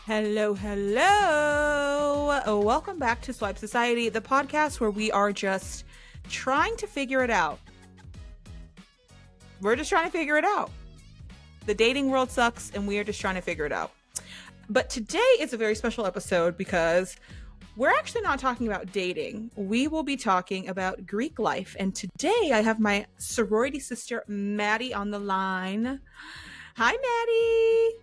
Hello, hello. Welcome back to Swipe Society, the podcast where we are just trying to figure it out. We're just trying to figure it out. The dating world sucks and we are just trying to figure it out. But today is a very special episode because we're actually not talking about dating. We will be talking about Greek life. And today I have my sorority sister, Maddy, on the line. Hi, Maddy.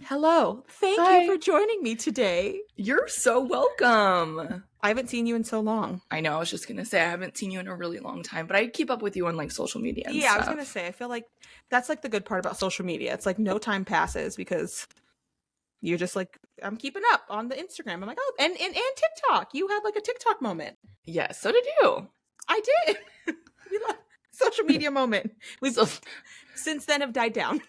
Hello. Thank you for joining me today. You're so welcome. I haven't seen you in so long. I know. I was just going to say, I haven't seen you in a really long time, but I keep up with you on like social media and stuff. I was going to say, I feel like that's like the good part about social media. It's like no time passes because you're just like, I'm keeping up on the Instagram. I'm like, oh, and TikTok. You had like a TikTok moment. Yes, so did you. I did. We love social media moment. We've since then have died down.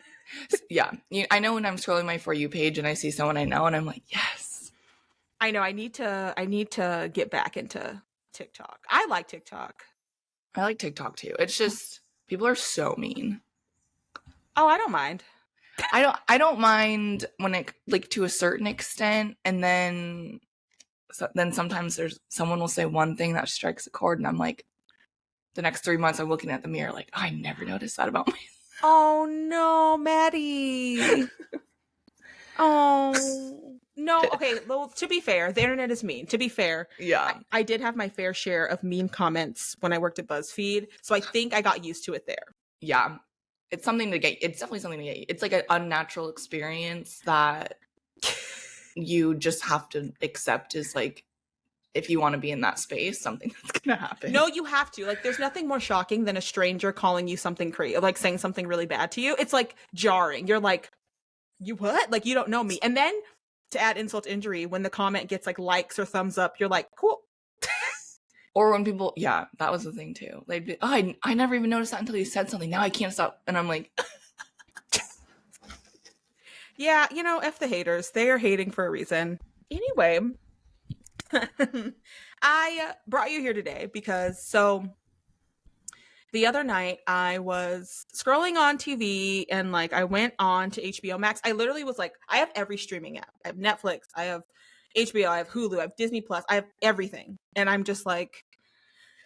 Yeah. I know when I'm scrolling my For You page and I see someone I know and I'm like, yes. I know. I need to get back into TikTok. I like TikTok. I like TikTok too. It's just people are so mean. Oh, I don't mind. I don't mind when it like to a certain extent, and then sometimes someone will say one thing that strikes a chord and I'm like, the next 3 months I'm looking at the mirror like, I never noticed that about myself. Oh no, Maddy. Oh no. Okay, well, to be fair, the internet is mean. To be fair, yeah, I did have my fair share of mean comments when I worked at BuzzFeed, so I think I got used to it there. Yeah, it's something to get. It's definitely something to get. It's like an unnatural experience that you just have to accept is like, if you want to be in that space, something that's gonna happen. No, you have to. Like, there's nothing more shocking than a stranger calling you something crazy, like saying something really bad to you. It's like jarring. You're like, you what? Like, you don't know me. And then to add insult to injury, when the comment gets like likes or thumbs up, you're like, cool. Or when people, yeah, that was the thing too. They'd be, oh, I never even noticed that until you said something. Now I can't stop. And I'm like, yeah, F the haters. They are hating for a reason. Anyway, I brought you here today because the other night I was scrolling on TV and like I went on to HBO Max. I literally was like, I have every streaming app. I have Netflix, I have HBO, I have Hulu, I have Disney Plus, I have everything. And I'm just like,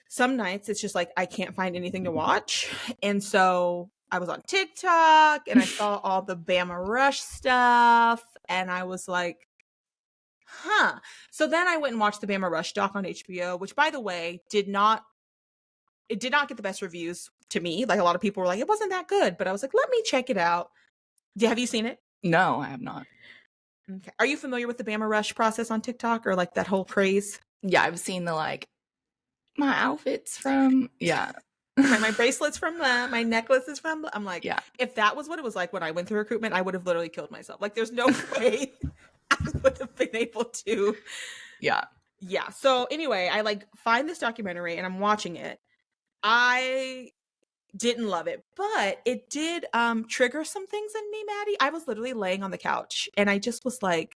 some nights it's just like I can't find anything to watch. And so I was on TikTok and I saw all the Bama Rush stuff and I was like, huh. So then I went and watched the Bama Rush doc on HBO, which by the way did not get the best reviews to me. Like a lot of people were like, it wasn't that good, but I was like, let me check it out. Have you seen it? No, I have not. Okay. Are you familiar with the Bama Rush process on TikTok or like that whole craze? Yeah, I've seen the like, my outfits from, yeah. my bracelets from that, my necklace is from, I'm like, yeah. If that was what it was like when I went through recruitment, I would have literally killed myself. Like there's no way I would have been able to. Yeah. Yeah. So anyway, I like find this documentary and I'm watching it. I didn't love it, but it did trigger some things in me, Maddy. I was literally laying on the couch and I just was like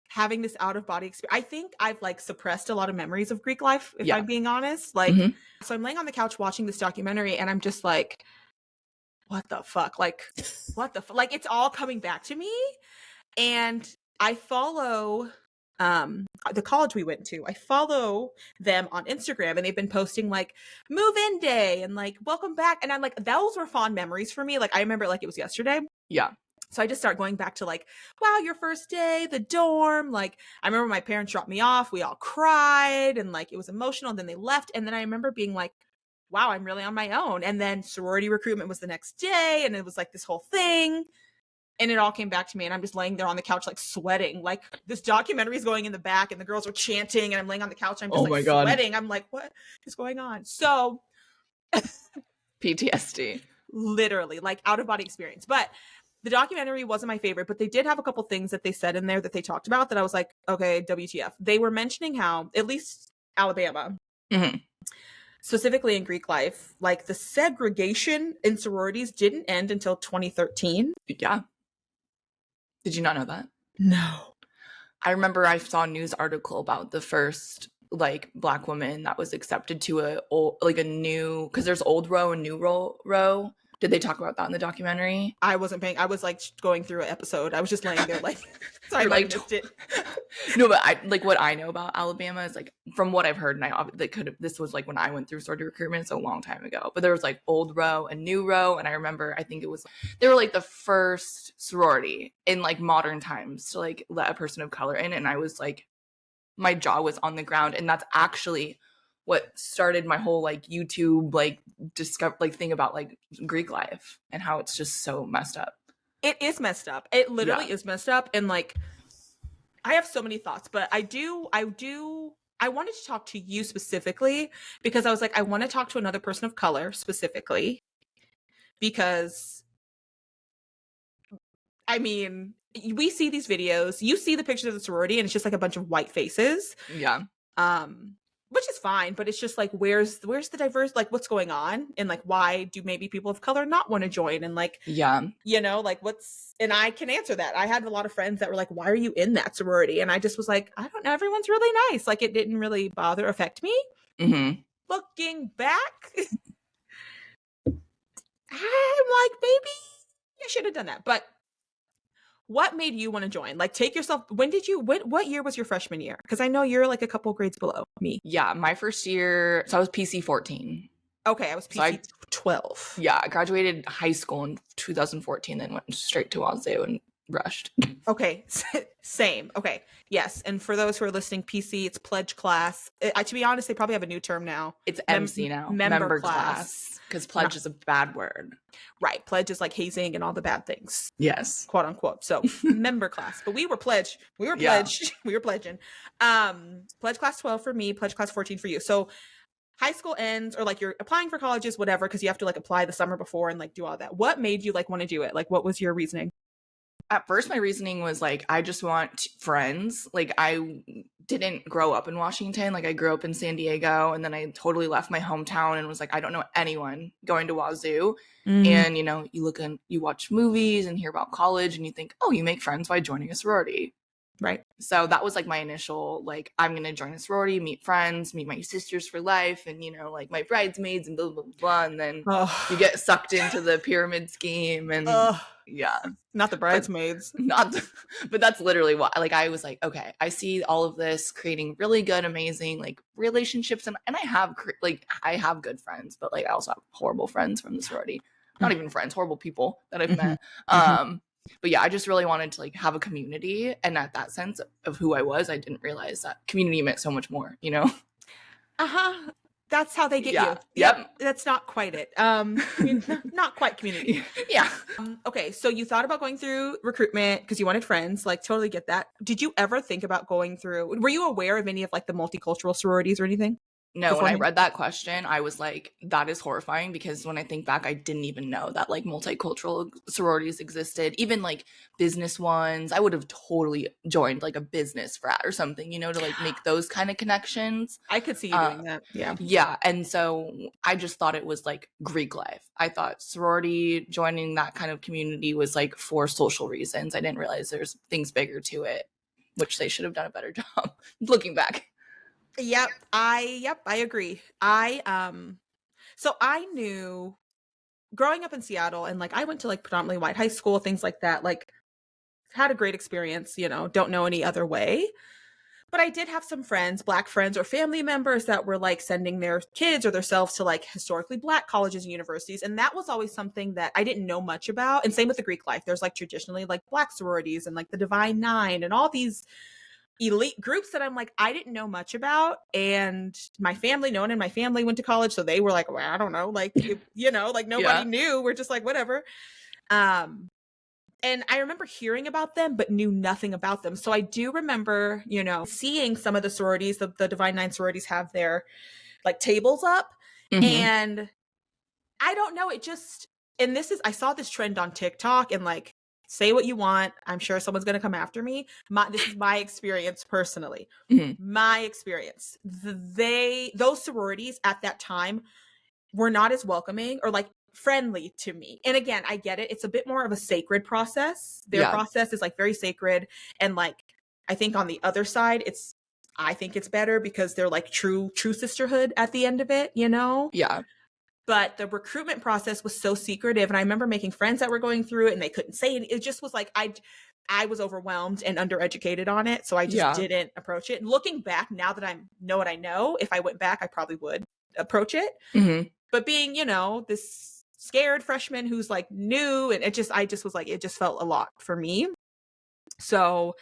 having this out of body experience. I think I've like suppressed a lot of memories of Greek life, if I'm being honest. Like, So I'm laying on the couch watching this documentary and I'm just like, what the fuck? Like, what the fuck? Like, it's all coming back to me. And I follow the college we went to. I follow them on Instagram and they've been posting like move-in day and like welcome back. And I'm like, those were fond memories for me. Like, I remember it like it was yesterday. Yeah. So I just start going back to like, wow, your first day, the dorm. Like, I remember my parents dropped me off. We all cried and like it was emotional. And then they left. And then I remember being like, wow, I'm really on my own. And then sorority recruitment was the next day. And it was like this whole thing. And it all came back to me. And I'm just laying there on the couch, like sweating. Like this documentary is going in the back and the girls are chanting. And I'm laying on the couch. And I'm just sweating. I'm like, what is going on? So PTSD. Literally, like out of body experience. But the documentary wasn't my favorite, but they did have a couple things that they said in there that they talked about that I was like, okay, WTF. They were mentioning how, at least Alabama, specifically in Greek life, like the segregation in sororities didn't end until 2013. Yeah. Did you not know that? No. I remember I saw a news article about the first like Black woman that was accepted to a new, because there's old row and new row. Did they talk about that in the documentary? I wasn't paying. I was like going through an episode. I was just laying there like, sorry, You're I like, missed it. No, but I like what I know about Alabama is like from what I've heard, and this was like when I went through sorority recruitment, so a long time ago. But there was like old row and new row, and I remember I think they were like the first sorority in like modern times to like let a person of color in, and I was like, my jaw was on the ground, and that's actually what started my whole like YouTube like thing about like Greek life and how it's just so messed up. It is messed up. It literally is messed up, and like I have so many thoughts, but I wanted to talk to you specifically because I was like, I want to talk to another person of color specifically because, I mean, we see these videos, you see the pictures of the sorority, and it's just like a bunch of white faces. Yeah. Which is fine, but it's just like, where's the diverse, like what's going on, and like why do maybe people of color not want to join, and like, yeah, you know, like and I can answer that. I had a lot of friends that were like, why are you in that sorority? And I just was like, I don't know, everyone's really nice. Like it didn't really affect me. Mm-hmm. Looking back, I'm like, maybe I should have done that. But what made you want to join? Like, take yourself. What year was your freshman year? Because I know you're like a couple grades below me. Yeah, my first year, so I was PC 14. Okay, I was PC 12. Yeah, I graduated high school in 2014, then went straight to Wazoo and rushed. Okay, same. Okay, yes. And for those who are listening, PC, it's pledge class. To be honest, they probably have a new term now. It's MC now. Member class. Because pledge is a bad word. Right. Pledge is like hazing and all the bad things. Yes. Quote unquote. So member class. But we were pledged. We were pledged. Yeah. We were pledging. Pledge class 12 for me, pledge class 14 for you. So high school ends, or like you're applying for colleges, whatever, because you have to like apply the summer before and like do all that. What made you like want to do it? Like what was your reasoning? At first, my reasoning was like, I just want friends. Like, I didn't grow up in Washington. Like, I grew up in San Diego, and then I totally left my hometown and was like, I don't know anyone going to Wazoo. And, you know, you watch movies and hear about college, and you think, oh, you make friends by joining a sorority. Right. So that was like my initial, like, I'm going to join a sorority, meet friends, meet my sisters for life, and, you know, like my bridesmaids and blah, blah, blah. And then you get sucked into the pyramid scheme and yeah. Not the bridesmaids. But that's literally what, like, I was like, okay, I see all of this creating really good, amazing, like, relationships. And I have good friends, but, like, I also have horrible friends from the sorority. Not even friends, horrible people that I've met. But yeah, I just really wanted to like have a community, and at that sense of who I was, I didn't realize that community meant so much more, you know? That's how they get you. Yep. That's not quite it. I mean, not quite community. Yeah. Okay, so you thought about going through recruitment because you wanted friends. Like, totally get that. Did you ever think about going through? Were you aware of any of like the multicultural sororities or anything? No, when I read that question, I was like, that is horrifying, because when I think back, I didn't even know that like multicultural sororities existed. Even like business ones, I would have totally joined like a business frat or something, you know, to like make those kind of connections. I could see you doing that. Yeah. Yeah. And so I just thought it was like Greek life. I thought sorority, joining that kind of community was like for social reasons. I didn't realize there's things bigger to it, which they should have done a better job looking back. Yep, I agree. So I knew growing up in Seattle, and like I went to like predominantly white high school, things like that, like had a great experience, you know, don't know any other way. But I did have some friends, Black friends or family members that were like sending their kids or themselves to like historically Black colleges and universities. And that was always something that I didn't know much about. And same with the Greek life. There's like traditionally like Black sororities and like the Divine Nine and all these elite groups that I'm like, I didn't know much about. And my family, no one in my family went to college. So they were like, well, I don't know. Like, you know, like nobody knew. We're just like, whatever. And I remember hearing about them, but knew nothing about them. So I do remember, you know, seeing some of the sororities, the Divine Nine sororities have their like tables up. And I don't know, it just, and I saw this trend on TikTok, and like, say what you want. I'm sure someone's going to come after me. This is my experience personally. My experience. Those sororities at that time were not as welcoming or like friendly to me. And again, I get it. It's a bit more of a sacred process. Their process is like very sacred. And like, I think on the other side, it's I think it's better because they're like true sisterhood at the end of it, you know? Yeah. But the recruitment process was so secretive. And I remember making friends that were going through it and they couldn't say it. It just was like, I was overwhelmed and undereducated on it. So I just didn't approach it. And looking back, now that I know what I know, if I went back, I probably would approach it. Mm-hmm. But being, you know, this scared freshman who's like new, and I just was like, it just felt a lot for me. So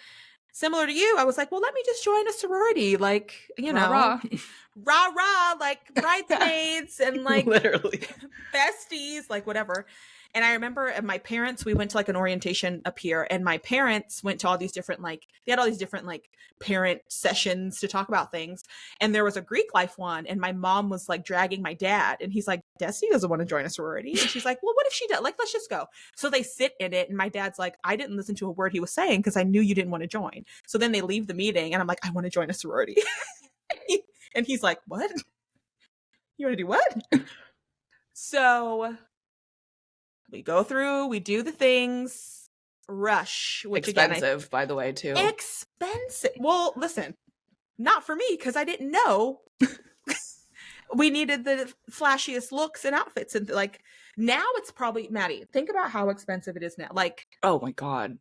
similar to you, I was like, well, let me just join a sorority, like, you know, rah, like bridesmaids and like literally besties, like whatever. And I remember my parents, we went to like an orientation up here, and my parents went to all these different, like, they had all these different like parent sessions to talk about things. And there was a Greek life one, and my mom was like dragging my dad, and he's like, Destiny doesn't want to join a sorority. And she's like, well, what if she does? Like, let's just go. So they sit in it, and my dad's like, I didn't listen to a word he was saying because I knew you didn't want to join. So then they leave the meeting, and I'm like, I want to join a sorority. And he's like, what? You want to do what? So we go through, we do the things, rush, which expensive, again, by the way, too. Expensive. Well, listen, not for me, because I didn't know we needed the flashiest looks and outfits. And like, now it's probably, Maddie, think about how expensive it is now. Like, oh my God.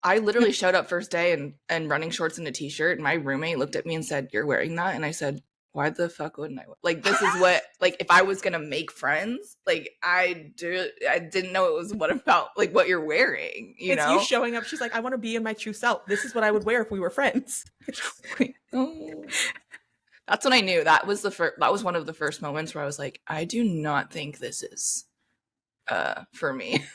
I literally showed up first day and running shorts and a t-shirt, and my roommate looked at me and said, you're wearing that? And I said, why the fuck wouldn't I? Like, this is what, like, if I was going to make friends, like, I didn't know it was what you're wearing, you know? It's you showing up. She's like, I want to be in my true self. This is what I would wear if we were friends. Oh. That's when I knew. That was one of the first moments where I was like, I do not think this is for me.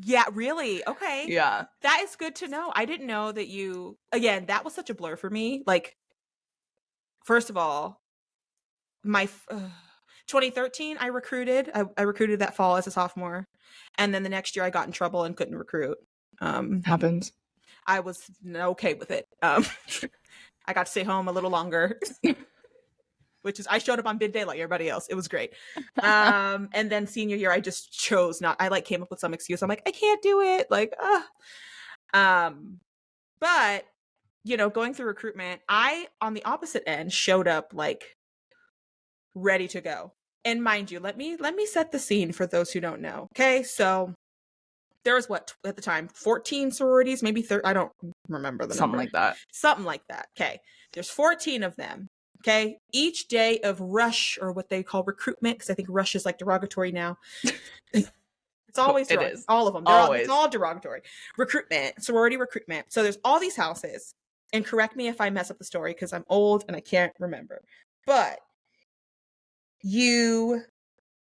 Yeah, really? Okay. Yeah. That is good to know. I didn't know that again, that was such a blur for me. Like, first of all, my 2013, I recruited. I recruited that fall as a sophomore. And then the next year I got in trouble and couldn't recruit. Happens. I was okay with it. I got to stay home a little longer. Which is, I showed up on bid day like everybody else. It was great. And then senior year, I just chose not. I like came up with some excuse. I'm like, I can't do it. Like, but you know, going through recruitment, I on the opposite end showed up like ready to go. And mind you, let me set the scene for those who don't know. Okay, so there was what at the time 14 sororities, maybe 30. I don't remember the something number. Something like that. Okay, there's 14 of them. Okay, each day of rush, or what they call recruitment, because I think rush is like derogatory now. It's always derogatory. It is. All of them. It's all derogatory. Recruitment, sorority recruitment. So there's all these houses, and correct me if I mess up the story because I'm old and I can't remember. But you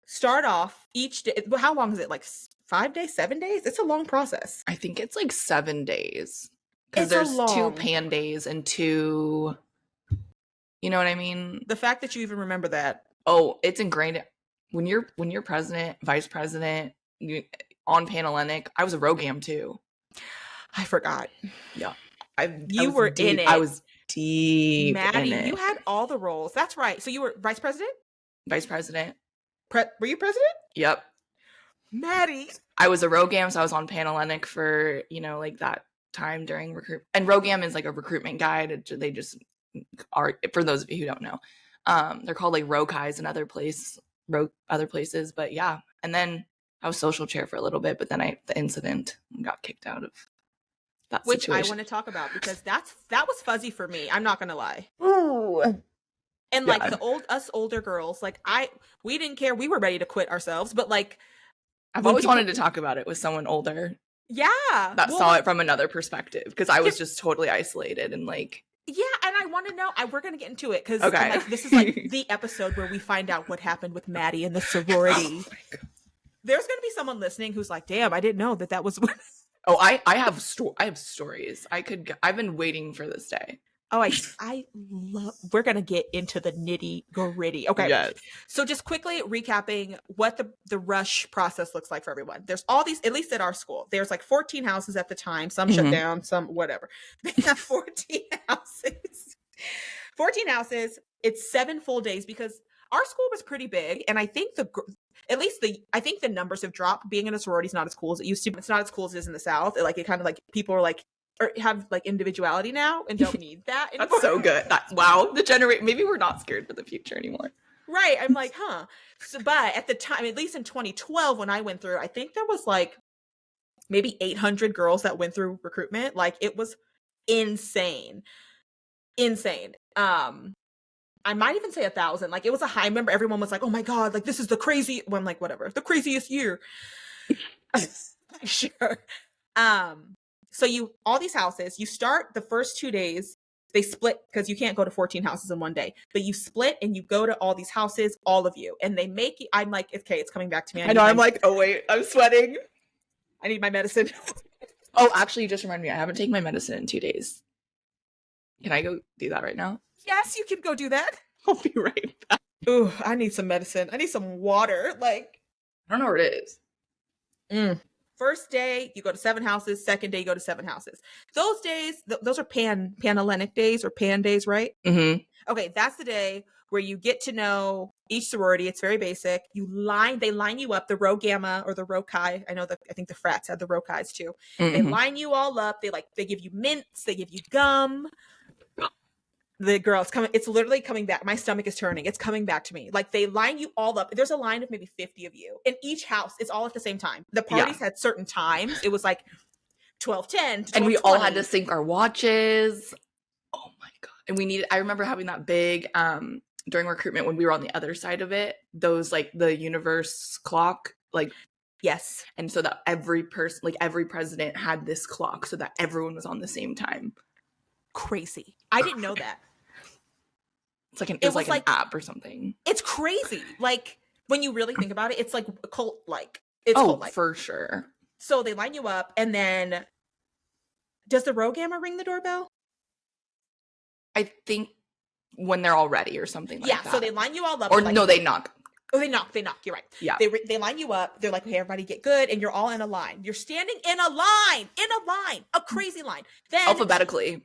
start off each day. How long is it? Like 5 days, 7 days? It's a long process. I think it's like 7 days because there's 2 pan days and 2. You know what I mean? The fact that you even remember that. Oh, it's ingrained. When you're president, vice president, on Panhellenic, I was a Rogam too. I forgot. Yeah. You were in it. I was deep Maddie, in it. You had all the roles. That's right. So you were vice president? Vice president. Were you president? Yep. Maddie. I was a Rogam, so I was on Panhellenic for, you know, like that time during recruitment. And Rogam is like a recruitment guide. They just are, for those of you who don't know, they're called like Rokais in other places, but yeah. And then I was social chair for a little bit, but then the incident got kicked out of that situation. Which I want to talk about because that was fuzzy for me. I'm not gonna lie. Ooh. And like us older girls, like we didn't care. We were ready to quit ourselves, but like I've always wanted to talk about it with someone older. Yeah. That saw it from another perspective because I was just totally isolated and like. Yeah, and I want to know. We're gonna get into it because okay. This is like the episode where we find out what happened with Maddie and the sorority. Oh, there's gonna be someone listening who's like, "Damn, I didn't know that was." Oh, I have stories. I've been waiting for this day. Oh, I love. We're gonna get into the nitty gritty. Okay. Yes. So just quickly recapping what the rush process looks like for everyone. There's all these, at least at our school, there's like 14 houses at the time. Some shut down, some whatever. They have 14 houses. 14 houses. It's 7 full days because our school was pretty big, and I think I think the numbers have dropped. Being in a sorority is not as cool as it used to be. It's not as cool as it is in the South. It kind of like people are like or have like individuality now and don't need that anymore. That's so good. Wow. Maybe we're not scared for the future anymore. Right. I'm like, huh. So, but at the time, at least in 2012, when I went through, I think there was like maybe 800 girls that went through recruitment. Like it was insane. Insane. I might even say 1,000. Like it was a high. I remember everyone was like, oh my God, like this is the crazy. Well, I'm like, whatever, the craziest year. Sure. So all these houses, you start the first 2 days, they split because you can't go to 14 houses in one day, but you split and you go to all these houses, all of you, and they make you, I'm like, okay, it's coming back to me. I know. I'm like, oh wait, I'm sweating. I need my medicine. Oh, actually, you just reminded me. I haven't taken my medicine in 2 days. Can I go do that right now? Yes, you can go do that. I'll be right back. Ooh, I need some medicine. I need some water. Like, I don't know where it is. First day, you go to 7 houses. Second day, you go to 7 houses. Those days, those are Panhellenic days or Pan days, right? Mm-hmm. Okay, that's the day where you get to know each sorority. It's very basic. They line you up, the Rho Gamma or the Rho Chi. I think the frats had the Rho Chis too. Mm-hmm. They line you all up. They give you mints. They give you gum. The girl, it's literally coming back. My stomach is turning. It's coming back to me. Like they line you all up. There's a line of maybe 50 of you in each house. It's all at the same time. The parties had certain times. It was like 12:10 and we all had to sync our watches. Oh my God. And I remember having that big, during recruitment when we were on the other side of it, those like the universe clock, like, yes. And so that every person, like every president had this clock so that everyone was on the same time. Crazy. I didn't know that. It was like an app or something. It's crazy. Like when you really think about it, it's like cult-like. It's cult-like. For sure. So they line you up, and then does the Rho Gamma ring the doorbell? I think when they're all ready or something like that. Yeah, so they line you all up. Or no, they knock. Oh, they knock. You're right. Yeah. They line you up. They're like, okay, everybody get good. And you're all in a line. You're standing in a line, a crazy line. Then Alphabetically.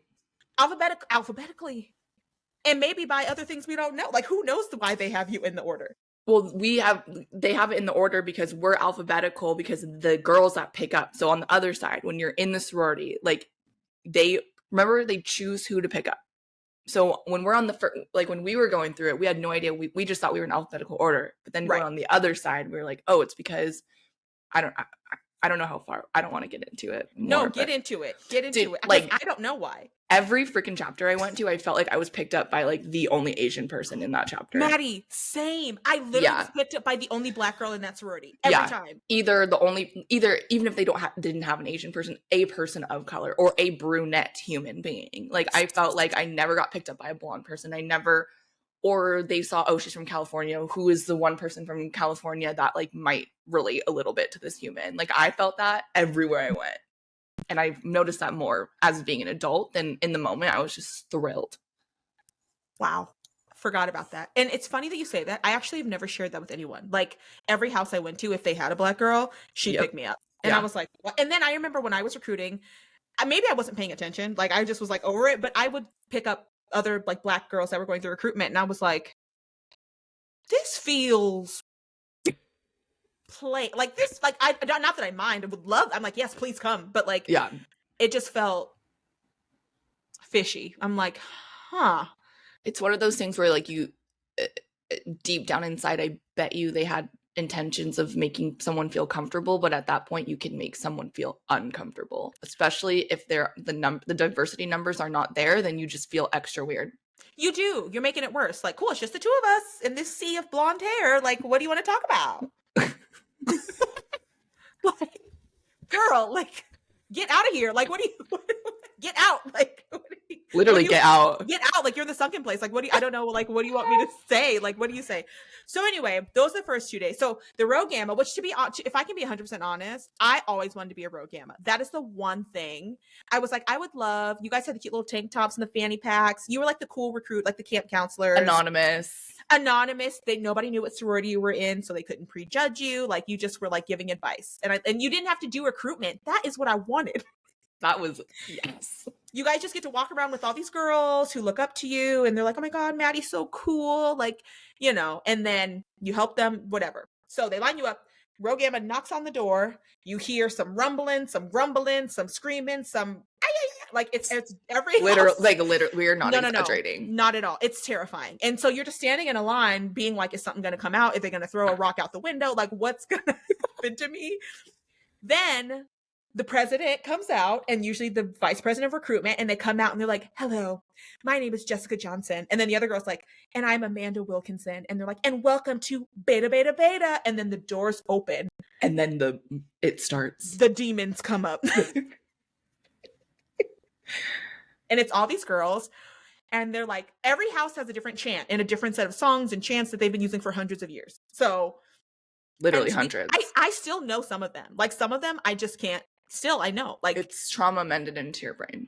And maybe by other things we don't know. Like, who knows why they have you in the order? Well, they have it in the order because we're alphabetical because the girls that pick up. So on the other side, when you're in the sorority, like they choose who to pick up. So when we're on when we were going through it, we had no idea. We just thought we were in alphabetical order. But then going on the other side, we were like, oh, it's because I don't know how far. I don't want to get into it. Get into it. Like, I don't know why. Every freaking chapter I went to, I felt like I was picked up by like the only Asian person in that chapter. Maddie, same. I literally was picked up by the only Black girl in that sorority every time. Either even if they didn't have an Asian person, a person of color or a brunette human being. Like I felt like I never got picked up by a blonde person. Or they saw, oh, she's from California. Who is the one person from California that like might relate a little bit to this human? Like I felt that everywhere I went. And I've noticed that more as being an adult than in the moment. I was just thrilled. Wow. Forgot about that. And it's funny that you say that. I actually have never shared that with anyone. Like every house I went to, if they had a Black girl, she'd pick me up. And I was like, what? And then I remember when I was recruiting, maybe I wasn't paying attention. Like I just was like over it, but I would pick up other like Black girls that were going through recruitment. And I was like, this feels like this, like I not that I mind. I would love. I'm like, yes, please come. But like, it just felt fishy. I'm like, huh. It's one of those things where like you, deep down inside, I bet you they had intentions of making someone feel comfortable, but at that point, you can make someone feel uncomfortable. Especially if the diversity numbers are not there, then you just feel extra weird. You do. You're making it worse. Like, cool, it's just the two of us in this sea of blonde hair. Like, what do you want to talk about? Like, girl, like, get out of here. Like, get out. Like, literally get out. Get out. Like, you're in the sunken place. Like, I don't know. Like, what do you want me to say? Like, what do you say? So anyway, those are the first 2 days. So the Rho Gamma, which if I can be 100% honest, I always wanted to be a Rho Gamma. That is the one thing. I was like, I would love, you guys had the cute little tank tops and the fanny packs. You were like the cool recruit, like the camp counselors. Anonymous. Nobody knew what sorority you were in, so they couldn't prejudge you. Like you just were like giving advice, and you didn't have to do recruitment. That is what I wanted. That was yes. You guys just get to walk around with all these girls who look up to you, and they're like, "Oh my God, Maddie's so cool!" Like and then you help them, whatever. So they line you up. Rho Gamma knocks on the door. You hear some rumbling, some grumbling, some screaming, some Like it's every literally, house. literally, we're not No, exaggerating. not at all. It's terrifying. And so you're just standing in a line being like, is something going to come out? Are they going to throw a rock out the window? Like, what's going to happen to me? Then the president comes out, and usually the vice president of recruitment, and they come out and they're like, hello, my name is Jessica Johnson. And then the other girl's like, and I'm Amanda Wilkinson. And they're like, and welcome to Beta Beta Beta. And then the doors open. And then it starts. The demons come up. And it's all these girls. And they're like, every house has a different chant and a different set of songs and chants that they've been using for hundreds of years. So literally hundreds. I still know some of them. Like some of them, I just can't. Still, I know. Like it's trauma mended into your brain.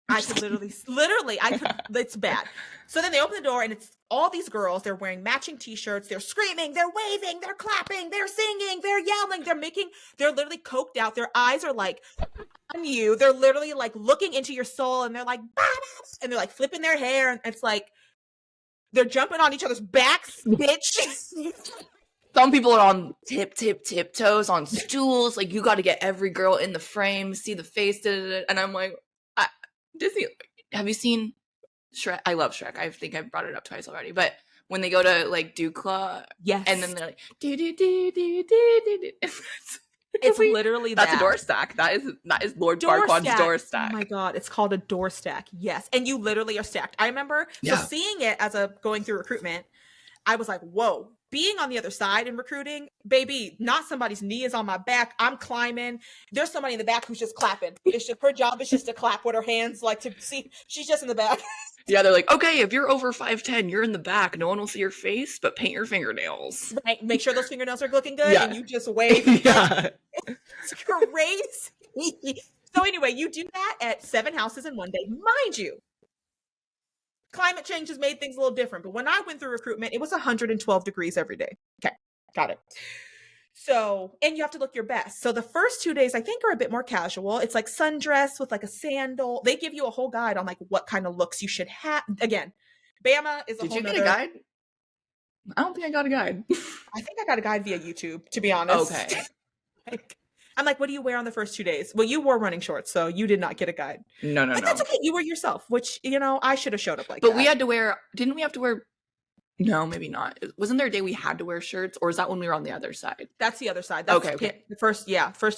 I could literally, I could. It's bad. So then they open the door, and it's all these girls. They're wearing matching T-shirts. They're screaming. They're waving. They're clapping. They're singing. They're yelling. They're literally coked out. Their eyes are like on you. They're literally like looking into your soul, and they're like, badass, and they're like flipping their hair, and it's like they're jumping on each other's backs, bitch. Some people are on tiptoes on stools. Like, you got to get every girl in the frame, see the face. And I'm like, Disney, have you seen Shrek? I love Shrek. I think I've brought it up twice already. But when they go to like Dukla, yes, and then they're like, do. It's literally that's a door stack. That is Lord Farquaad's door stack. Oh my god, it's called a door stack. Yes, and you literally are stacked. I remember seeing it as going through recruitment. I was like, whoa. Being on the other side in recruiting, baby, not somebody's knee is on my back. I'm climbing. There's somebody in the back who's just clapping. Her job is just to clap with her hands, like to see. She's just in the back. Yeah, they're like, okay, if you're over 5'10", you're in the back. No one will see your face, but paint your fingernails. Right. Make sure those fingernails are looking good, and you just wave. Yeah. It's crazy. So anyway, you do that at 7 houses in one day. Mind you, climate change has made things a little different. But when I went through recruitment, it was 112 degrees every day. Okay, got it. So, and you have to look your best. So the first 2 days, I think, are a bit more casual. It's like sundress with like a sandal. They give you a whole guide on like what kind of looks you should have. Again, Bama is a whole Did you get a guide? I don't think I got a guide. I think I got a guide via YouTube, to be honest. Okay. I'm like, what do you wear on the first 2 days? Well, you wore running shorts, so you did not get a guide. No. But that's okay. You were yourself, which, I should have showed up like that. But we had to wear, didn't we have to wear, no, maybe not. Wasn't there a day we had to wear shirts, or is that when we were on the other side? That's the other side. That's okay. The first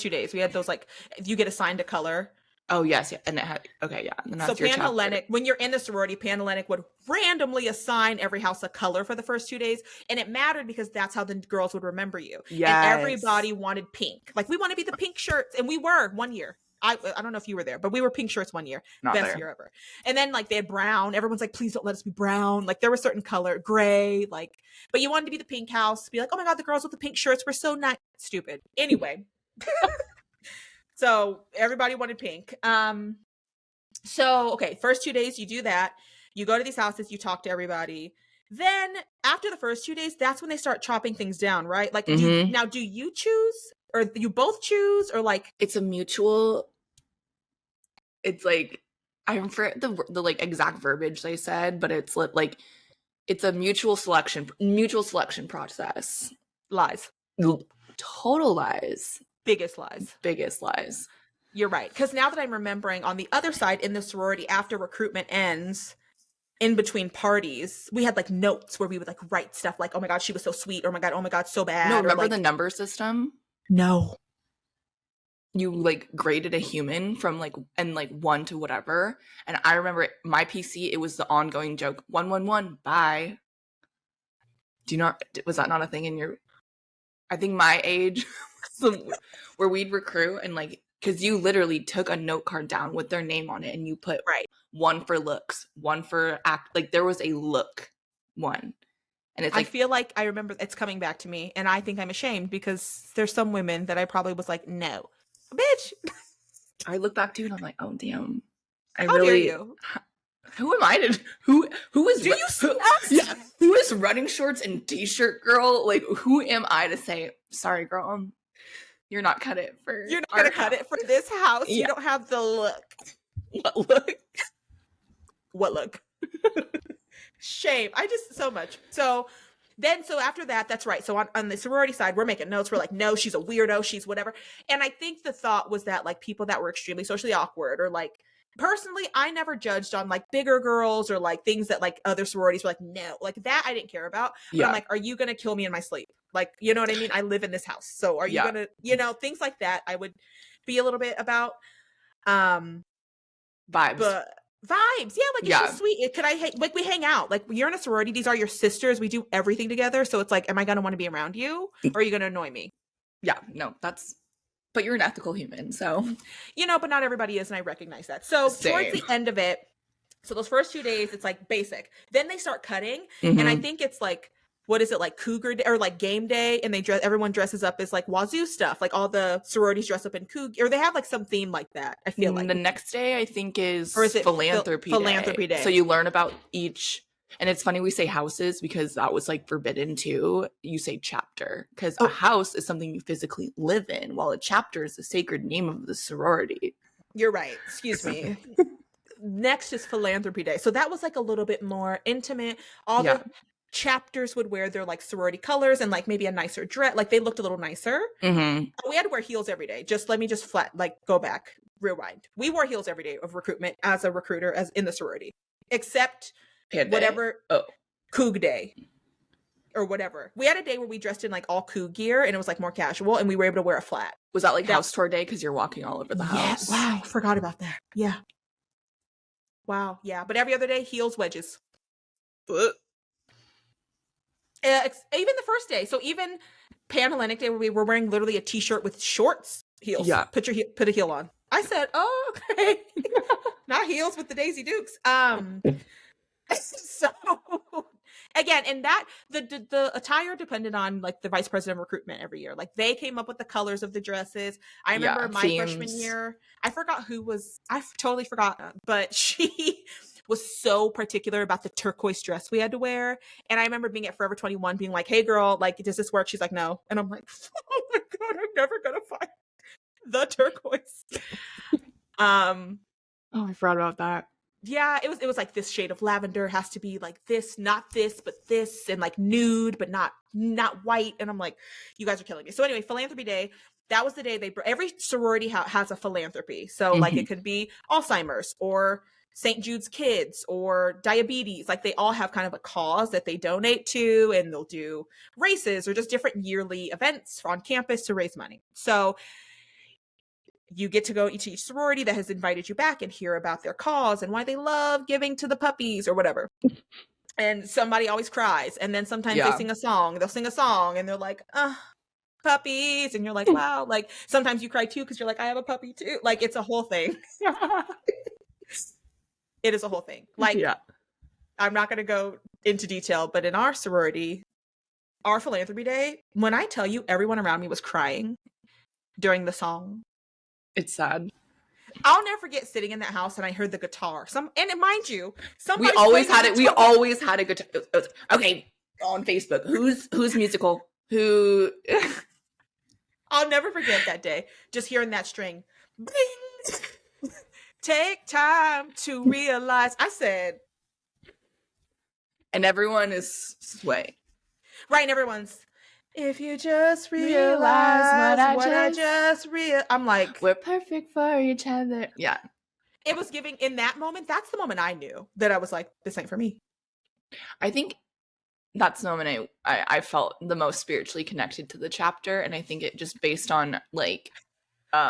2 days. We had those, like, you get assigned a color. Oh, yes. Yeah. And it had, okay, yeah. And so Panhellenic, when you're in the sorority, Panhellenic would randomly assign every house a color for the first 2 days. And it mattered because that's how the girls would remember you. Yes. And everybody wanted pink. Like, we want to be the pink shirts. And we were 1 year. I don't know if you were there, but we were pink shirts 1 year. Not Best there. year ever. And then like they had brown. Everyone's like, please don't let us be brown. Like there was certain color, gray, like, but you wanted to be the pink house. Be like, oh my God, the girls with the pink shirts were so nice. Stupid. Anyway. So everybody wanted pink. So, okay, first 2 days, you do that. You go to these houses, you talk to everybody. Then after the first 2 days, that's when they start chopping things down, right? Like, do you choose, or do you both choose, or like? It's a mutual, it's like, I forget the like exact verbiage they said, but it's like, it's a mutual selection process. Lies. Total lies. Biggest lies. You're right. Because now that I'm remembering, on the other side in the sorority, after recruitment ends, in between parties, we had like notes where we would like write stuff like, oh my God, she was so sweet, or oh my God, so bad. No, remember like, the number system? No. You like graded a human from like 1 to whatever. And I remember my PC, it was the ongoing joke, 111, bye. Was that not a thing in your, I think my age, where we'd recruit and like, because you literally took a note card down with their name on it, and you put 1 for looks, 1 for act. Like there was a look one, and it's like, I feel like I remember it's coming back to me, and I think I'm ashamed because there's some women that I probably was like, no, bitch. I look back to and I'm like, oh damn, How dare you? Who am I to who is? Do you see us? Yeah, who is running shorts and t-shirt girl? Like who am I to say sorry, girl? You're not cut it for. You're not gonna cut it for this house. Yeah. You don't have the look. What look? What look? Shame. I just so much. So after that, that's right. So on the sorority side, we're making notes. We're like, no, she's a weirdo. She's whatever. And I think the thought was that like people that were extremely socially awkward or like personally, I never judged on like bigger girls or like things that like other sororities were like, no, like that I didn't care about. But I'm like, are you going to kill me in my sleep? Like, you know what I mean? I live in this house. So are you going to, you know, things like that I would be a little bit about. Vibes. But vibes. Yeah. Like, it's just sweet. Like we hang out. Like you're in a sorority. These are your sisters. We do everything together. So it's like, am I going to want to be around you or are you going to annoy me? Yeah. No, but you're an ethical human. So, you know, but not everybody is. And I recognize that. So towards the end of it, so those first 2 days, it's like basic. Then they start cutting. And I think it's like, what is it, like Cougar Day or like Game Day? And everyone dresses up as like Wazoo stuff. Like all the sororities dress up in Cougar, or they have like some theme like that. I feel like the next day I think is Philanthropy Day. So you learn about each, and it's funny we say houses because that was like forbidden too. You say chapter because a house is something you physically live in, while a chapter is the sacred name of the sorority. You're right. Excuse me. Next is Philanthropy Day. So that was like a little bit more intimate. All the chapters would wear their like sorority colors and like maybe a nicer dress. Like they looked a little nicer. We had to wear heels every day. Let me go back, rewind. We wore heels every day of recruitment as a recruiter, as in the sorority, except whatever Coug Day or whatever. We had a day where we dressed in like all Coug gear and it was like more casual and we were able to wear a flat. Was that like house tour day because you're walking all over the house? Wow, forgot about that. Yeah. Wow. Yeah. But every other day, heels, wedges. Even the first day. So even Pan-Hellenic Day, where we were wearing literally a t-shirt with shorts, heels. Yeah. Put a heel on. I said, oh, okay. Not heels with the Daisy Dukes. So again, and that the attire depended on like the vice president of recruitment every year. Like they came up with the colors of the dresses. I remember my freshman year, I totally forgot, but she was so particular about the turquoise dress we had to wear. And I remember being at Forever 21 being like, hey girl, like, does this work? She's like, no. And I'm like, oh my God, I'm never gonna find the turquoise. Oh, I forgot about that. Yeah, it was like this shade of lavender has to be like this, not this, but this, and like nude, but not white. And I'm like, you guys are killing me. So anyway, Philanthropy Day, that was the day every sorority has a philanthropy. So like it could be Alzheimer's or St. Jude's Kids or diabetes. Like they all have kind of a cause that they donate to, and they'll do races or just different yearly events on campus to raise money. So you get to go to each sorority that has invited you back and hear about their cause and why they love giving to the puppies or whatever. And somebody always cries. And then sometimes they sing a song. They'll sing a song and they're like, puppies. And you're like, wow. Like sometimes you cry too because you're like, I have a puppy too. Like it's a whole thing. It is a whole thing. Like, I'm not going to go into detail, but in our sorority, our Philanthropy Day, when I tell you everyone around me was crying during the song. It's sad. I'll never forget sitting in that house and I heard the guitar. Mind you, we always had it. We always had a guitar. Okay, on Facebook, who's musical? Who? I'll never forget that day. Just hearing that string. Bing! Take time to realize. I said. And everyone is swaying. Right, and everyone's. If you just realize what I just I'm like, we're perfect for each other. Yeah. It was giving in that moment. That's the moment I knew that I was like, this ain't for me. I think that's the moment I felt the most spiritually connected to the chapter. And I think it just based on like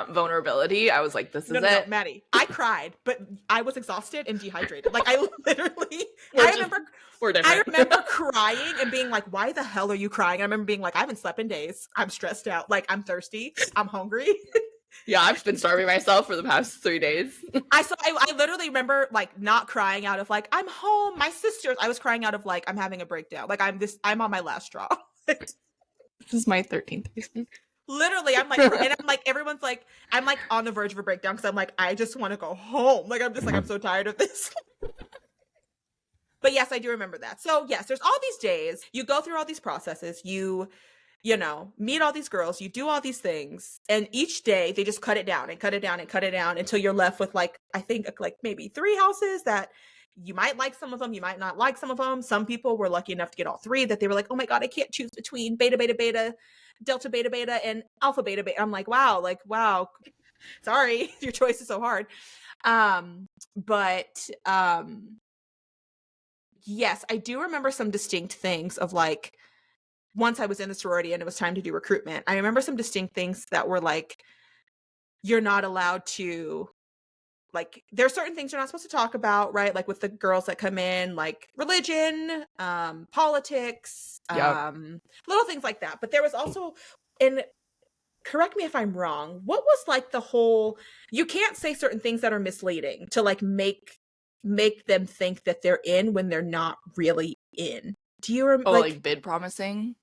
vulnerability, I was like, this is it. No, Maddie, I cried, but I was exhausted and dehydrated. Like I literally, I remember crying and being like, why the hell are you crying? I remember being like, I haven't slept in days. I'm stressed out. Like I'm thirsty. I'm hungry. Yeah, I've been starving myself for the past 3 days. I literally remember like not crying out of like, I'm home, my sisters. I was crying out of like, I'm having a breakdown. Like I'm on my last straw. This is my 13th reason. Literally, I'm like, and I'm like, everyone's like, I'm like on the verge of a breakdown because I'm like, I just want to go home. Like, I'm just like, I'm so tired of this. But yes, I do remember that. So yes, there's all these days. You go through all these processes. You know, meet all these girls. You do all these things. And each day they just cut it down and cut it down and cut it down until you're left with like, I think like maybe 3 houses that you might like some of them. You might not like some of them. Some people were lucky enough to get all 3 that they were like, oh my God, I can't choose between beta, beta, beta, delta, beta, beta, and alpha, beta, beta. I'm like, wow. Sorry, your choice is so hard. But yes, I do remember some distinct things of like once I was in the sorority and it was time to do recruitment. I remember some distinct things that were like you're not allowed to like there are certain things you're not supposed to talk about, right? Like with the girls that come in, like religion, politics, Yep. little things like that. But there was also, and correct me if I'm wrong, what was like the whole you can't say certain things that are misleading to like make them think that they're in when they're not really in. Do you remember like bid promising?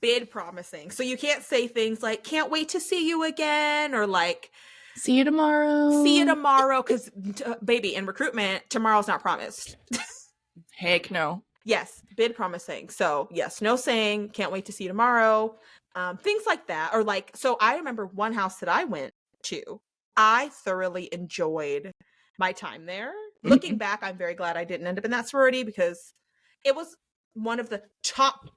bid promising? So you can't say things like can't wait to see you again or like See you tomorrow. see you tomorrow because baby in recruitment tomorrow's not promised. Heck no. Yes, bid promising. So yes, no saying can't wait to see you tomorrow. Things like that. Or like, so I remember one house that I went to. I thoroughly enjoyed my time there. Looking back, I'm very glad I didn't end up in that sorority because it was one of the top,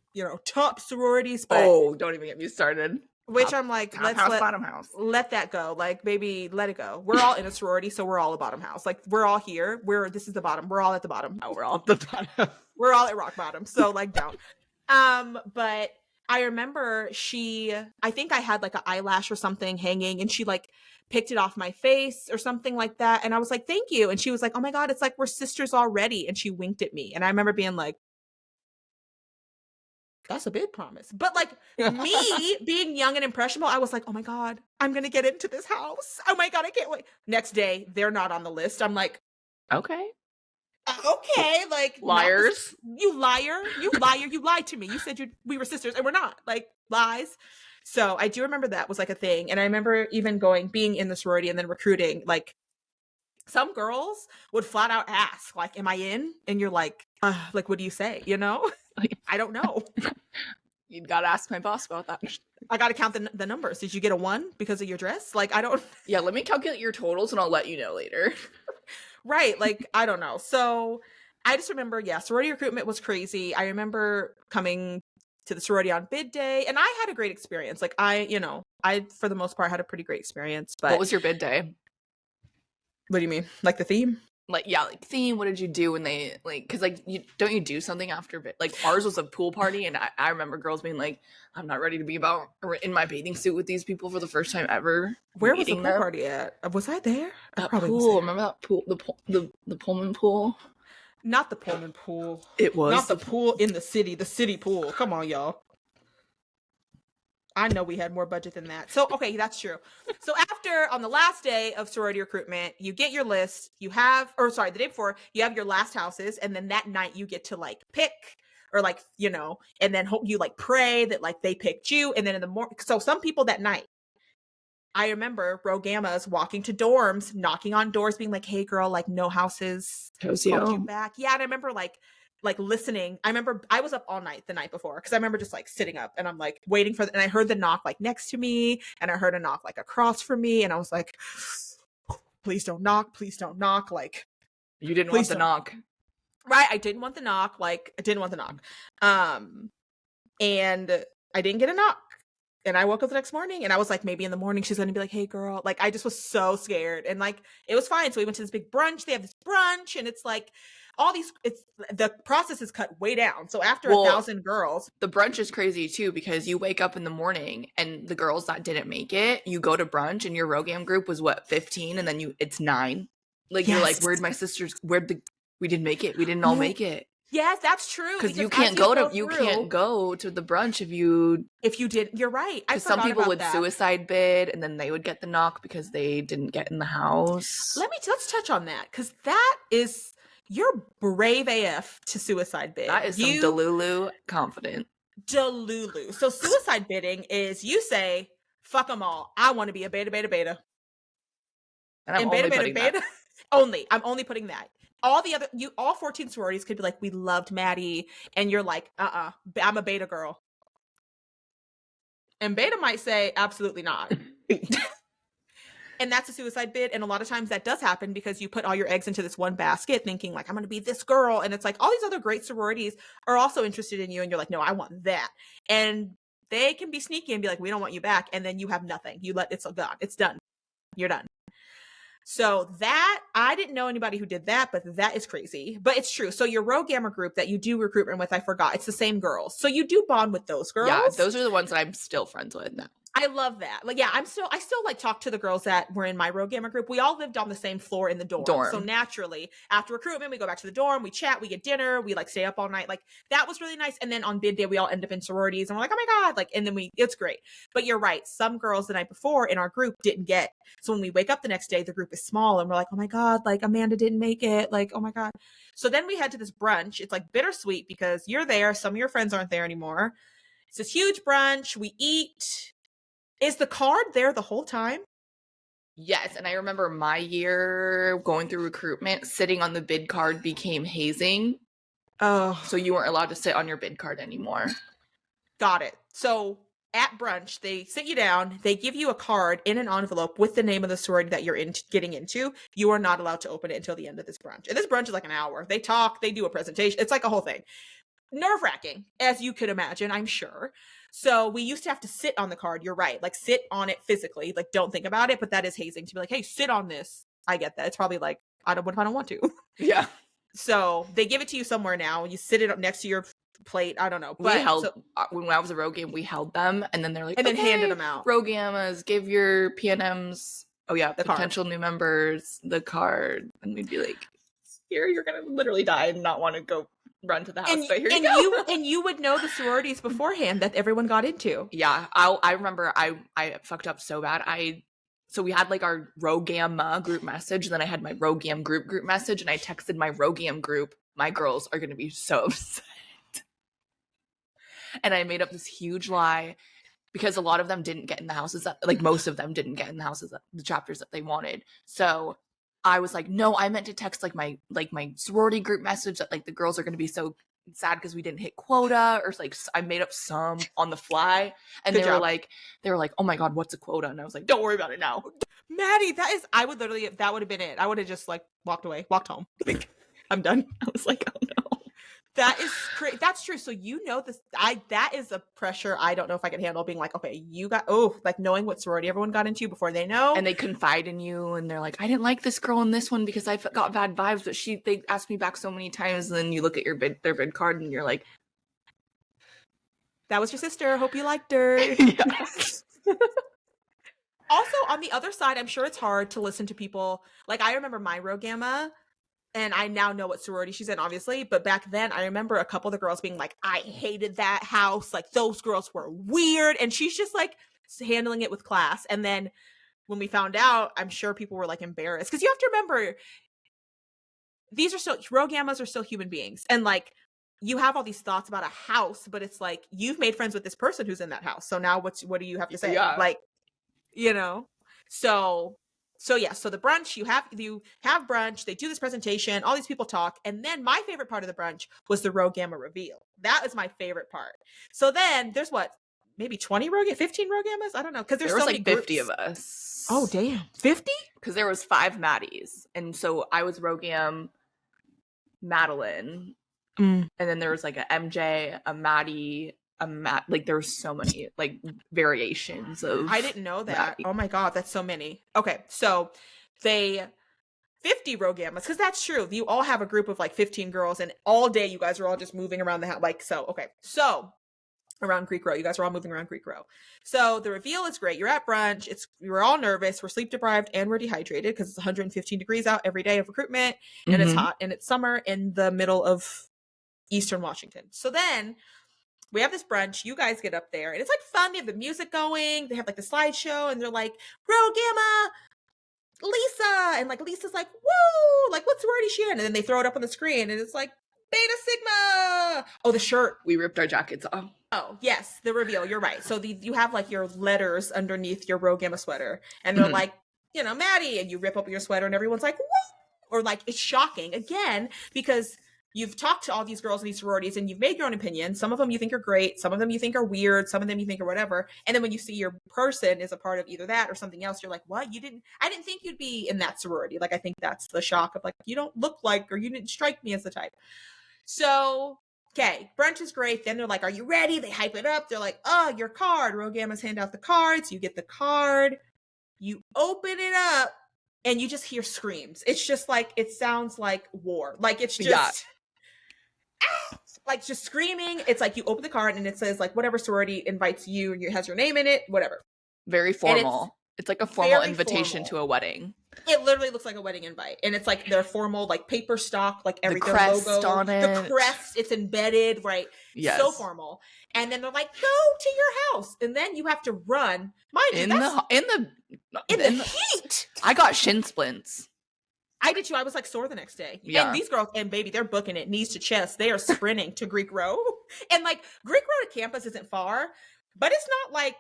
top sororities. But don't even get me started. which I'm like, Top house, bottom house. let that go. Like, baby, let it go. We're all in a sorority, so we're all a bottom house. Like, we're all here. This is the bottom. We're all at the bottom. Oh, we're all at the bottom. We're all at rock bottom. So like down. But I remember I think I had like an eyelash or something hanging and she like picked it off my face or something like that. And I was like, thank you. And she was like, oh my God, it's like we're sisters already. And she winked at me. And I remember being like, that's a big promise. But like me being young and impressionable, I was like, oh my God, I'm going to get into this house. Oh my God, I can't wait. Next day, they're not on the list. I'm like, okay. Okay, like liars. You liar. You lied to me. You said we were sisters and we're not. Like lies. So I do remember that was like a thing. And I remember even being in the sorority and then recruiting, like some girls would flat out ask, like, am I in? And you're like, what do you say? I don't know. You'd got to ask my boss about that. I got to count the numbers. Did you get a 1 because of your dress? Like, I don't. Yeah, let me calculate your totals and I'll let you know later. Right. Like, I don't know. So I just remember, sorority recruitment was crazy. I remember coming to the sorority on bid day and I had a great experience. Like I, for the most part had a pretty great experience. But what was your bid day? What do you mean? Like the theme? Like, yeah, like theme. What did you do when they cause like, don't you do something after bid? Like ours was a pool party. And I remember girls being like, I'm not ready to be in my bathing suit with these people for the first time ever. Where was the pool party at? Was I there? That pool. Remember that pool? The Pullman pool? Not the Pullman pool. It was. Not the pool in the city pool. Come on, y'all. I know we had more budget than that. So, okay, that's true. So on the last day of sorority recruitment, you get your list, the day before, you have your last houses, and then that night you get to like pick or like, and then hope you like pray that like they picked you. And then in the morning, so some people that night, I remember Rho Gammas walking to dorms, knocking on doors, being like, hey girl, like no houses called you back. Yeah, and I remember like listening. I remember I was up all night the night before because I remember just like sitting up and I'm like waiting and I heard the knock like next to me and I heard a knock like across from me and I was like, please don't knock. Like you didn't want the knock. Right. I didn't want the knock. And I didn't get a knock. And I woke up the next morning and I was like, maybe in the morning she's going to be like, hey girl, like I just was so scared and like, it was fine. So we went to this big brunch. They have this brunch and it's like the process is cut way down. So after 1,000 girls, the brunch is crazy too, because you wake up in the morning and the girls that didn't make it, you go to brunch and your Rogam group was 15 and then it's 9. Like you're like, where'd my sisters, we didn't make it. We didn't all make it. Yes, that's true. Because you can't go to the brunch if you did. You're right. Because some people would suicide bid and then they would get the knock because they didn't get in the house. Let's touch on that because that is you're brave AF to suicide bid. That is some Delulu confident. Delulu. So suicide bidding is you say fuck them all. I want to be a beta beta beta. And I'm only putting that. I'm only putting that. All 14 sororities could be like, we loved Maddy, and you're like, I'm a beta girl. And beta might say, absolutely not. And that's a suicide bid. And a lot of times that does happen because you put all your eggs into this one basket thinking like, I'm going to be this girl. And it's like all these other great sororities are also interested in you. And you're like, no, I want that. And they can be sneaky and be like, we don't want you back. And then you have nothing. It's gone. It's done. You're done. So that, I didn't know anybody who did that, but that is crazy. But it's true. So your Rho Gamma group that you do recruitment with, I forgot, it's the same girls. So you do bond with those girls. Yeah, those are the ones that I'm still friends with now. I love that. Like, yeah, I still like talk to the girls that were in my Rho Gamma group. We all lived on the same floor in the dorm. So naturally, after recruitment, we go back to the dorm, we chat, we get dinner, we like stay up all night. Like that was really nice. And then on bid day, we all end up in sororities and we're like, oh my God. Like, and then it's great. But you're right. Some girls the night before in our group didn't get. So when we wake up the next day, the group is small and we're like, oh my God, like Amanda didn't make it. Like, oh my God. So then we head to this brunch. It's like bittersweet because you're there. Some of your friends aren't there anymore. It's this huge brunch. We eat. Is the card there the whole time? Yes, and I remember my year going through recruitment, sitting on the bid card became hazing. Oh. So you weren't allowed to sit on your bid card anymore. Got it. So at brunch, they sit you down, they give you a card in an envelope with the name of the sorority that you're getting into. You are not allowed to open it until the end of this brunch. And this brunch is like an hour. They talk, they do a presentation. It's like a whole thing. Nerve-wracking, as you could imagine, I'm sure. So we used to have to sit on the card. You're right. Like sit on it physically. Like don't think about it, but that is hazing to be like, hey, sit on this. I get that. It's probably like, what if I don't want to? Yeah. So they give it to you somewhere now. You sit it up next to your plate. I don't know. But we held, when I was a Rho Game, we held them and then they're like, and then handed them out. Rho Gammas, give your PNMs, the potential new members the card. And we'd be like, here, you're going to literally die and not want to go run to the house, but here you go. And you would know the sororities beforehand that everyone got into. Yeah, I remember I fucked up so bad. So we had like our Rho Gamma group message, and then I had my Rho Gam group message, and I texted my Rho Gam group, my girls are going to be so upset. And I made up this huge lie because a lot of them didn't get in the houses like most of them didn't get in the houses, the chapters that they wanted. So I was like, no, I meant to text like my sorority group message that like the girls are going to be so sad because we didn't hit quota, or like I made up some on the fly, and they were like, oh my God, what's a quota? And I was like, don't worry about it now, Maddie. That would have been it. I would have just like walked home. Like, I'm done. I was like, oh no. That is crazy. That's true. So you know this. That is a pressure I don't know if I can handle. Being like, okay, you got like knowing what sorority everyone got into before they know, and they confide in you, and they're like, I didn't like this girl in this one because I got bad vibes, but they asked me back so many times. And then you look at their bid card, and you're like, that was your sister. Hope you liked her. Also, on the other side, I'm sure it's hard to listen to people. Like I remember my Rho Gamma. And I now know what sorority she's in, obviously. But back then, I remember a couple of the girls being like, I hated that house. Like, those girls were weird. And she's just, like, handling it with class. And then when we found out, I'm sure people were, like, embarrassed. Because you have to remember, Rho Gammas are still human beings. And, like, you have all these thoughts about a house. But it's like, you've made friends with this person who's in that house. So now what do you have to say? Yeah. Like, you know? So yeah, so the brunch, you have brunch, they do this presentation, all these people talk, and then my favorite part of the brunch was the Rho Gamma reveal. That was my favorite part. So then there's maybe 15 Rho Gammas? I don't know, because there was so like 50 of us. Oh damn, 50? Because there was 5 Maddies, and so I was Rho Gam Madeline, and then there was like a MJ, a Maddie, like there were so many like variations of. I didn't know that. Maddie. Oh my God, that's so many. Okay, so 50 Rho Gammas, because that's true. You all have a group of like 15 girls, and all day you guys are all just moving around the house. Like, so, okay. So around Greek Row, you guys are all moving around Greek Row. So the reveal is great. You're at brunch. We're all nervous. We're sleep deprived and we're dehydrated because it's 115 degrees out every day of recruitment, and it's hot, and it's summer in the middle of Eastern Washington. So then we have this brunch. You guys get up there, and it's like fun. They have the music going. They have like the slideshow, and they're like, Rho Gamma, Lisa, and like Lisa's like, woo, like what sorority is she in? And then they throw it up on the screen, and it's like Beta Sigma. Oh, the shirt. We ripped our jackets off. Oh yes, the reveal. You're right. So you have like your letters underneath your Rho Gamma sweater, and they're like, Maddie, and you rip open your sweater, and everyone's like, woo, or like it's shocking again because you've talked to all these girls in these sororities and you've made your own opinion. Some of them you think are great. Some of them you think are weird. Some of them you think are whatever. And then when you see your person is a part of either that or something else, you're like, what? I didn't think you'd be in that sorority. Like, I think that's the shock of like, you don't look like, or you didn't strike me as the type. So, okay, brunch is great. Then they're like, are you ready? They hype it up. They're like, oh, your card. Rho Gammas hand out the cards. You get the card. You open it up and you just hear screams. It's just like, it sounds like war. Like, it's just like just screaming. It's like you open the card and it says like whatever sorority invites you and it has your name in it, whatever. Very formal. It's like a formal invitation to a wedding. It literally looks like a wedding invite, and it's like their formal like paper stock, like every the crest logo on it. The crest, it's embedded, right? Yes. So formal. And then they're like, go to your house, and then you have to run. Mind you, in the heat. I got shin splints. I did too. I was like sore the next day. Yeah. And these girls, and baby, they're booking it knees to chest. They are sprinting to Greek Row, and like Greek Row to campus isn't far, but it's not like.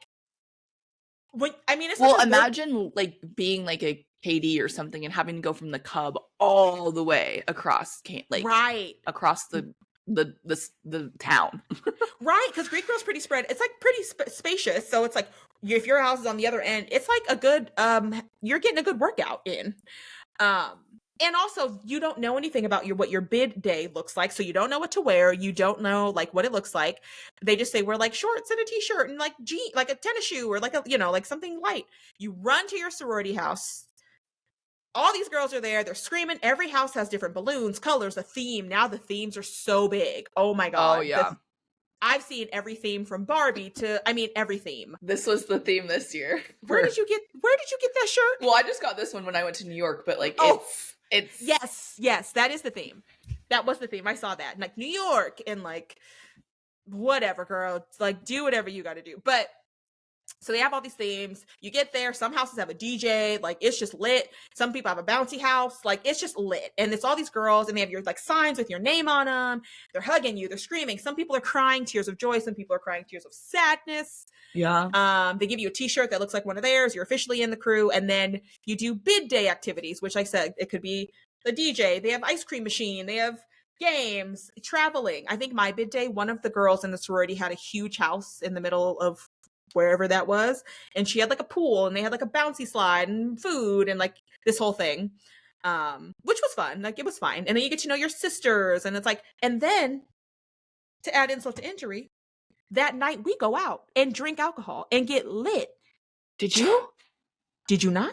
It's imagine like being like a KD or something and having to go from the Cub all the way across, right across the town, right? Because Greek Row's pretty spread. It's like pretty spacious, so it's like if your house is on the other end, it's like a good you're getting a good workout in. And also, you don't know anything about what your bid day looks like, so you don't know what to wear. You don't know like what it looks like. They just say wear like shorts and a t-shirt and like like a tennis shoe or like a like something light. You run to your sorority house. All these girls are there. They're screaming. Every house has different balloons, colors, a theme. Now the themes are so big. Oh my god! Oh yeah. I've seen every theme from Barbie to every theme. This was the theme this year. Where did you get that shirt? Well, I just got this one when I went to New York, but like it's yes, that is the theme. That was the theme. I saw that. Like New York and like whatever, girl. Like do whatever you got to do. But so they have all these themes. You get there, some houses have a DJ, like it's just lit. Some people have a bouncy house, like it's just lit. And it's all these girls and they have your like signs with your name on them. They're hugging you, they're screaming. Some people are crying tears of joy, some people are crying tears of sadness. Yeah. They give you a t-shirt that looks like one of theirs. You're officially in the crew. And then you do bid day activities, which I said it could be the DJ. They have ice cream machine. They have games, traveling. I think my bid day, one of the girls in the sorority had a huge house in the middle of wherever that was, and she had like a pool and they had like a bouncy slide and food and like this whole thing, which was fun. Like it was fine. And then you get to know your sisters, and it's like, and then to add insult to injury, that night we go out and drink alcohol and get lit. Did you not?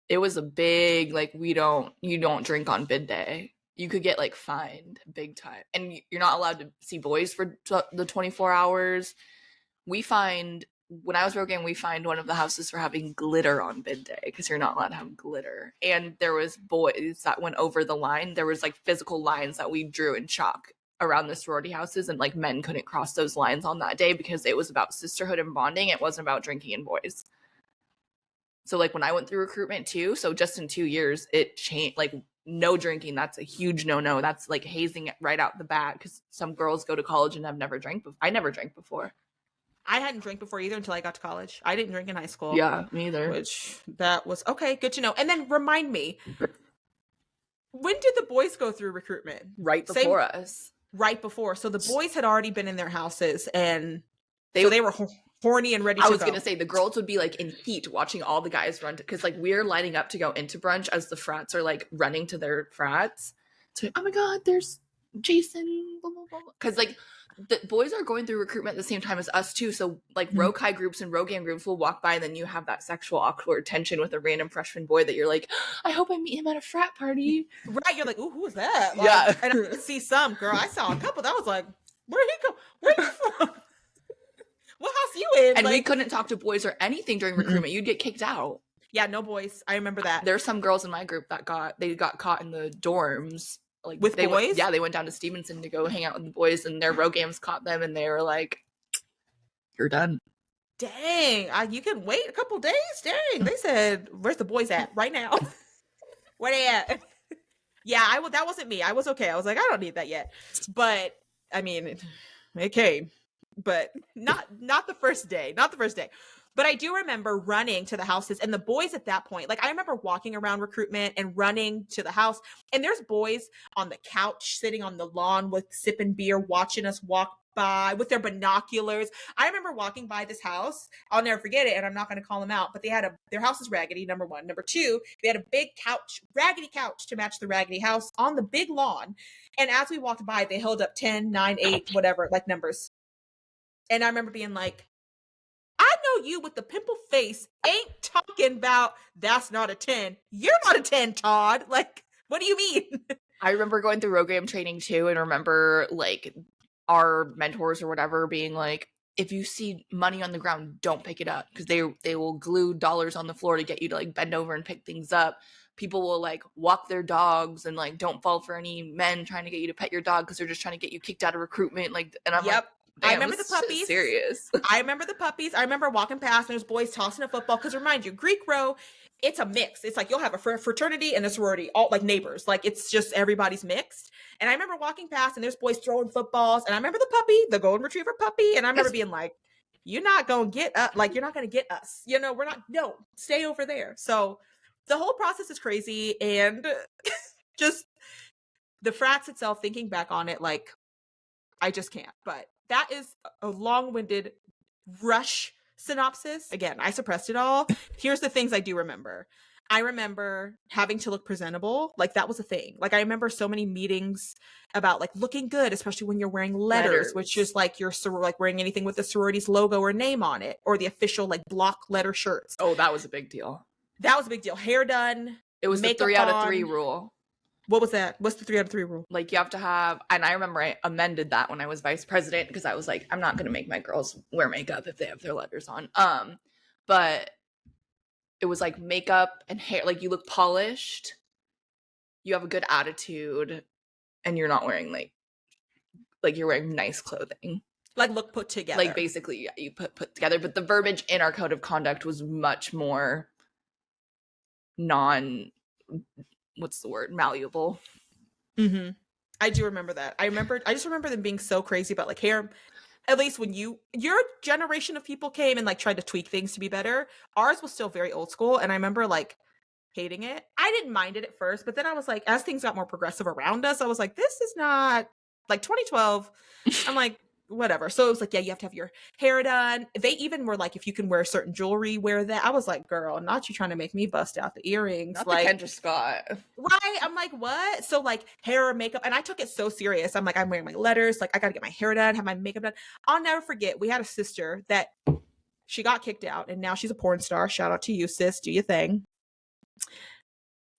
It was a big like you don't drink on bid day. You could get like fined big time, and you're not allowed to see boys for the 24 hours. When I was working, we fined one of the houses for having glitter on bid day because you're not allowed to have glitter. And there was boys that went over the line. There was like physical lines that we drew in chalk around the sorority houses, and like men couldn't cross those lines on that day because it was about sisterhood and bonding. It wasn't about drinking and boys. So like when I went through recruitment too, so just in 2 years, it changed. Like no drinking, that's a huge no-no. That's like hazing right out the bat because some girls go to college and have never drank before. I never drank before. I hadn't drank before either until I got to college. I didn't drink in high school. Yeah, me either. Which that was okay. Good to know. And then remind me, when did the boys go through recruitment? Right before us. Right before. So the boys had already been in their houses and they were horny and ready to go. I was going to say the girls would be like in heat watching all the guys run because like we're lining up to go into brunch as the frats are like running to their frats. So, oh my God, there's Jason. Because like the boys are going through recruitment at the same time as us too. So like row chi groups and row game groups will walk by and then you have that sexual awkward tension with a random freshman boy that you're like, I hope I meet him at a frat party. Right. You're like, ooh, who is that? Like, yeah. And I see some girl. I saw a couple that was like, where'd he go? Where you from? What house you in? And like, we couldn't talk to boys or anything during recruitment. You'd get kicked out. Yeah, no boys. I remember that. There's some girls in my group that got caught in the dorms. Like with boys? They went down to Stevenson to go hang out with the boys, and their row games caught them, and they were like, "You're done." Dang, you can wait a couple days. Dang, they said, "Where's the boys at right now? Where they at?" Yeah, that wasn't me. I was okay. I was like, I don't need that yet. But I mean, it came, but not the first day. Not the first day. But I do remember running to the houses and the boys at that point, like I remember walking around recruitment and running to the house and there's boys on the couch sitting on the lawn with sipping beer, watching us walk by with their binoculars. I remember walking by this house. I'll never forget it. And I'm not going to call them out, but they had their house is raggedy. Number one. Number two, they had a big couch, raggedy couch to match the raggedy house on the big lawn. And as we walked by, they held up 10, 9, 8, whatever, like numbers. And I remember being like, I know you with the pimple face ain't talking about that's not a 10. You're not a 10, Todd. Like, what do you mean? I remember going through Rogram training too, and remember like our mentors or whatever being like, if you see money on the ground, don't pick it up, because they will glue dollars on the floor to get you to like bend over and pick things up. People will like walk their dogs and like don't fall for any men trying to get you to pet your dog because they're just trying to get you kicked out of recruitment. Like, and I'm like, I remember the puppies. Serious. I remember the puppies. I remember walking past and there's boys tossing a football. Because remind you, Greek row, it's a mix. It's like you'll have a fraternity and a sorority, all like neighbors. Like it's just everybody's mixed. And I remember walking past and there's boys throwing footballs. And I remember the puppy, the golden retriever puppy. And I remember being like, you're not going to get us. Like, you're not going to get us. You know, we're not, no, stay over there. So the whole process is crazy. And just the frats itself, thinking back on it, like, I just can't. But that is a long-winded rush synopsis. Again, I suppressed it all. Here's the things I do remember. I remember having to look presentable. Like, that was a thing. Like, I remember so many meetings about like looking good, especially when you're wearing letters. Which is like you're like wearing anything with the sorority's logo or name on it, or the official like block letter shirts. Oh, that was a big deal. That was a big deal. Hair done. It was the 3 out of 3 rule. What was that? What's the 3 out of 3 rule? Like, you have to have, and I remember I amended that when I was vice president, because I was like, I'm not going to make my girls wear makeup if they have their letters on. But it was like makeup and hair, like you look polished, you have a good attitude, and you're not wearing like you're wearing nice clothing. Like look put together. Like basically, yeah, you put together. But the verbiage in our code of conduct was much more malleable. Mm-hmm. I do remember that. I just remember them being so crazy about like hair. At least when your generation of people came and like tried to tweak things to be better. Ours was still very old school. And I remember like hating it. I didn't mind it at first, but then I was like, as things got more progressive around us, I was like, this is not like 2012. I'm like, whatever. So it was like, yeah, you have to have your hair done. They even were like, if you can wear certain jewelry, wear that. I was like, girl, not you trying to make me bust out the earrings. Not like the Kendra Scott. Right. I'm like, what? So like hair or makeup. And I took it so serious. I'm like, I'm wearing my letters. Like I got to get my hair done, have my makeup done. I'll never forget. We had a sister that she got kicked out and now she's a porn star. Shout out to you, sis. Do your thing.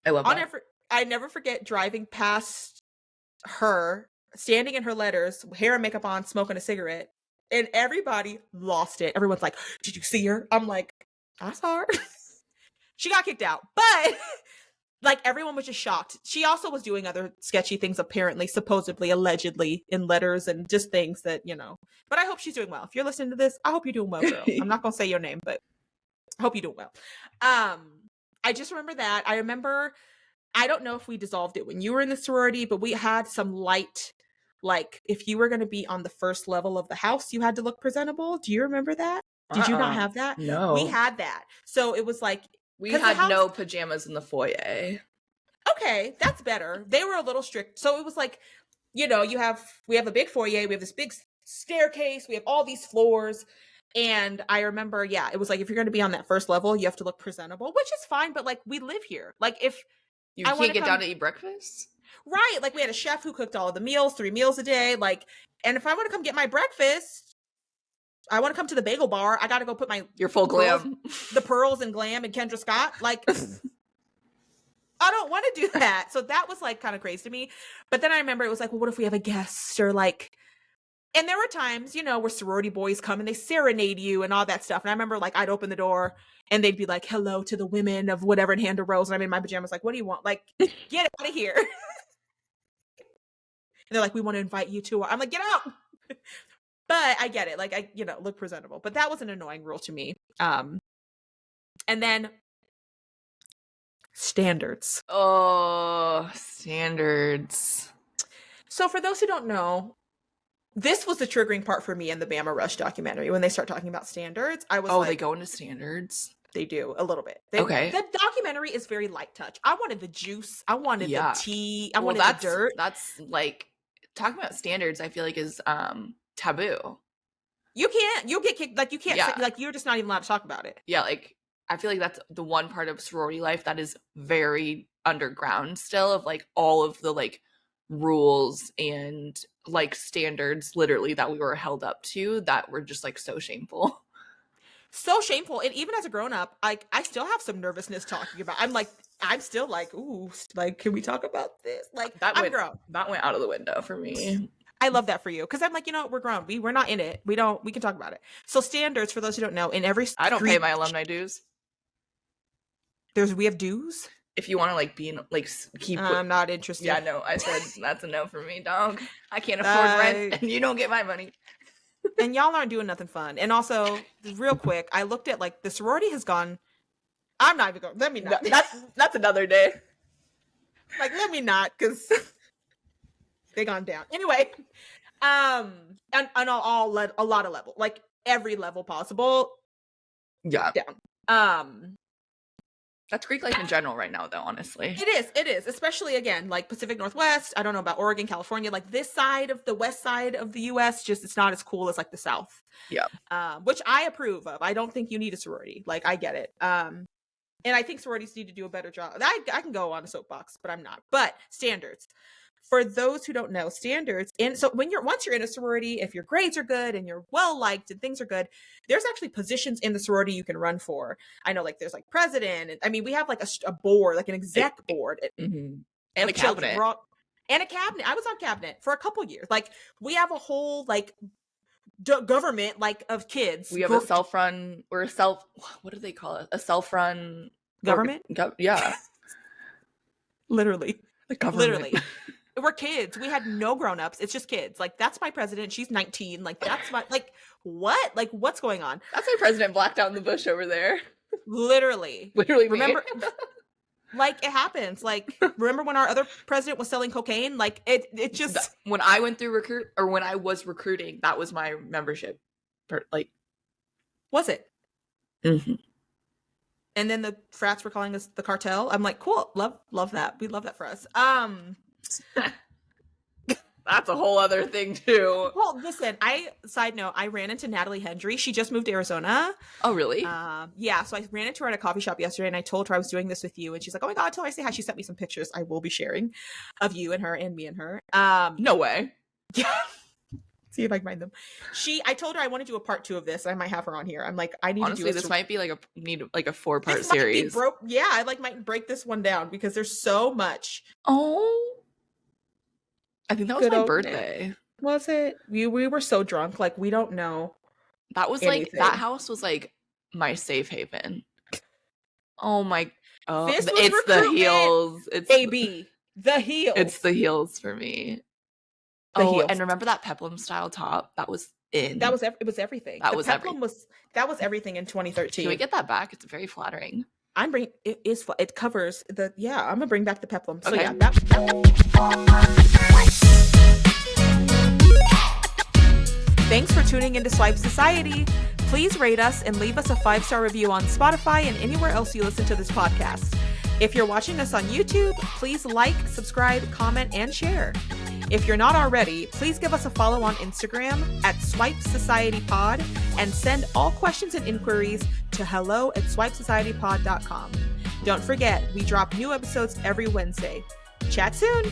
I love that. I never forget driving past her, standing in her letters, hair and makeup on, smoking a cigarette, and everybody lost it. Everyone's like, did you see her? I'm like, I saw her. She got kicked out, but like everyone was just shocked. She also was doing other sketchy things, apparently, supposedly, allegedly, in letters and just things that, you know. But I hope she's doing well. If you're listening to this, I hope you're doing well, girl. I'm not gonna say your name, but I hope you're doing well. I just remember that. I remember, I don't know if we dissolved it when you were in the sorority, but we had some light, like if you were going to be on the first level of the house, you had to look presentable. Do you remember that? Did you not have that? No. We had that. So it was like, we had no pajamas in the foyer. Okay, that's better. They were a little strict. So it was like, you know, we have a big foyer, we have this big staircase, we have all these floors. And I remember, yeah, it was like, if you're going to be on that first level, you have to look presentable, which is fine. But like, we live here. Like if you can't get down to eat breakfast. Right. Like we had a chef who cooked all of the meals, 3 meals a day. Like, and if I want to come get my breakfast, I want to come to the bagel bar. I got to go put your full glam, the pearls and glam and Kendra Scott. Like, I don't want to do that. So that was like kind of crazy to me. But then I remember it was like, well, what if we have a guest or like, and there were times, you know, where sorority boys come and they serenade you and all that stuff. And I remember like I'd open the door and they'd be like, hello to the women of whatever, and hand a rose. And I'm in my pajamas like, what do you want? Like, get out of here. And they're like, we want to invite you to I'm like, get out. But I get it. Like I, you know, look presentable. But that was an annoying rule to me. And then standards. Oh, standards. So for those who don't know, this was the triggering part for me in the Bama Rush documentary. When they start talking about standards, I was like, they go into standards? They do, a little bit. Okay. The documentary is very light touch. I wanted the juice. I wanted the tea. I wanted the dirt. That's like, talking about standards, I feel like is taboo. You'll get kicked. Like you can't say, like you're just not even allowed to talk about it. Yeah, like I feel like that's the one part of sorority life that is very underground still, of like all of the like rules and like standards literally that we were held up to that were just like so shameful. So shameful. And even as a grown up, I still have some nervousness talking about. I'm still like, ooh, like, can we talk about this? Like, I'm grown. That went out of the window for me. I love that for you, because I'm like, we're grown. We're not in it. We can talk about it. So standards, for those who don't know, in every I don't pay my alumni dues. We have dues. If you want to like be in, like keep. I'm not interested. Yeah, no, I said that's a no for me, dog. I can't afford rent, and you don't get my money. And y'all aren't doing nothing fun. And also, real quick, I looked at like the sorority has gone. I'm not even going. Let me not. That's another day. Like, let me not, because they gone down anyway. And a lot of level, like every level possible. Yeah, down. That's Greek life in general right now, though, honestly. It is. Especially, again, like Pacific Northwest. I don't know about Oregon, California. Like this side of the west side of the U.S., just it's not as cool as like the South. Yeah. Which I approve of. I don't think you need a sorority. Like, I get it. And I think sororities need to do a better job. I can go on a soapbox, but I'm not. But standards. For those who don't know, standards, and so once you're in a sorority, if your grades are good and you're well liked and things are good, there's actually positions in the sorority you can run for. I know, like there's like president, and I mean we have like a board, like an exec board, and a cabinet, and a cabinet. I was on cabinet for a couple years. Like we have a whole like government like of kids. We have a self-run or what do they call it? A self-run government. Yeah, literally, the government. Literally. We're kids. We had no grown-ups. It's just kids. Like, that's my president. She's 19. Like, that's my, like, what? Like, what's going on? That's my president blacked out in the bush over there. Literally. Remember? Like, it happens. Like, remember when our other president was selling cocaine? Like, it just. When I went through when I was recruiting, that was my membership. Was it? Mm-hmm. And then the frats were calling us the cartel. I'm like, cool. Love that. We love that for us. That's a whole other thing too. Well, listen, side note, I ran into Natalie Hendry. She just moved to Arizona. Oh, really? Yeah. So I ran into her at a coffee shop yesterday, and I told her I was doing this with you, and she's like, "Oh my god, tell her I say hi." She sent me some pictures. I will be sharing of you and her and me and her. No way. Yeah. See if I can find them. I told her I want to do a part 2 of this. I might have her on here. I'm like, I need honestly, to do this might be like a 4-part series. Yeah, I might break this one down because there's so much. Oh. I think that was my birthday. Was it? We were so drunk, like we don't know. That was anything. Like that house was like my safe haven. Oh my! Oh, it's the heels. It's AB. The heels. It's the heels for me. Heels. And remember that peplum style top? That was in. It was everything. That was everything in 2013. Can we get that back? It's very flattering. It covers the. Yeah, I'm gonna bring back the peplum. So okay. Yeah. Thanks for tuning into Swipe Society. Please rate us and leave us a 5-star review on Spotify and anywhere else you listen to this podcast. If you're watching us on YouTube, please like, subscribe, comment, and share. If you're not already, please give us a follow on Instagram at Swipe Society Pod and send all questions and inquiries to hello@swipesocietypod.com. Don't forget, we drop new episodes every Wednesday. Chat soon!